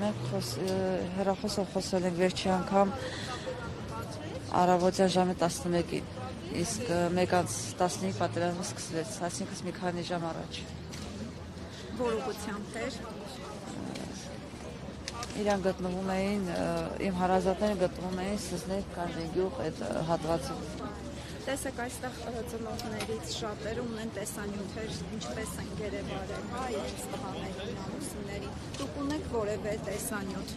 Մենք հեռախոսով խոսել ենք վերջի անգամ առավոտյան ժամը 11-ին, իսկ 1:15 պատերազմը սկսվեց, այսինքն մի քանի ժամ առաջ։ Որ ուղղությամբ էր։ Իրան գտնվում էին, իմ հարազատները գտնվում էին Սզնեվ Կանժենգյուղ այդ հատվածում։ Տեսեք, այստեղ ծնողներից շատերը ունեն տեսանյութեր, ինչպես են գերեվարել, հա, իրենց տղաներին, ամուսիններին։ Դուք ունեք որևէ տեսանյութ։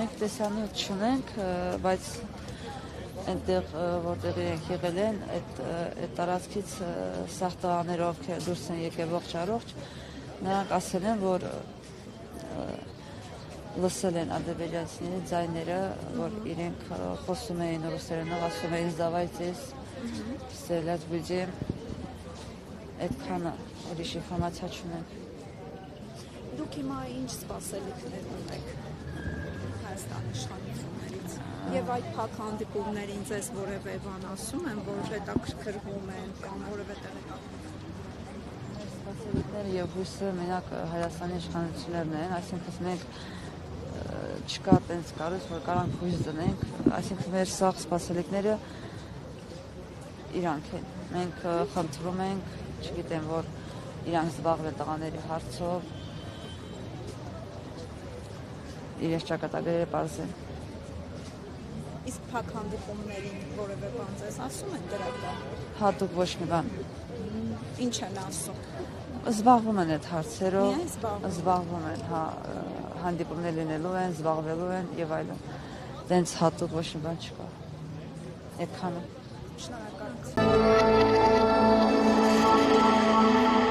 Մենք տեսանյութ չունենք, բայց այնտեղ որտեղ իրենք եղել են, այդ տարածքից սաղ տղաները, ովքեր դուրս են եկել ողջ-առողջ, նրանք ասել են, որ լսել են ադրբեջանցիների ձայները, որ իրենք խոսում էին ռուսերենով, ասում էին «Սդավայտես, ստրելյաց բուդեմ», այդքանը ուրիշ ինֆորմացիա չունենք։ Դուք հիմա ինչ սպասելիքներ ունեք Հայաստանի իշխանություններից։ Եվ այդ փակ հանդիպումներին ձեզ որևէ բան ասում են, որ հետաքրքրվում են կամ որևէ տեղեկատվություն։ Սպասելիքները եւ հույսը մենակ Հայաստանի իշխանություններն են, այսինքն մենք չկա տենց կարոս, որ կարանք հույս դնենք, այսինքն մեր սաղ սպասելիքները իրանք են։ Մենք խնդրում ենք, չգիտեմ, որ իրանք զբաղվեն տղաների հարցով, իրենց ճակատագրերը պարզեն։ Իսկ փակ հանդիպումներին որևէ բան ձեզ ասում են դրական։ Հատուկ ոչ մի բան։ Ինչ են ասում։ Զբաղվում են այդ հարցերով, Միայն զբաղվում են, հա, հանդիպումներ լինելու են, զբաղվելու են եւ այլն։ Տենց հատուկ ոչ մի բան չկա։ Այդքանը։ Շնորհակալություն։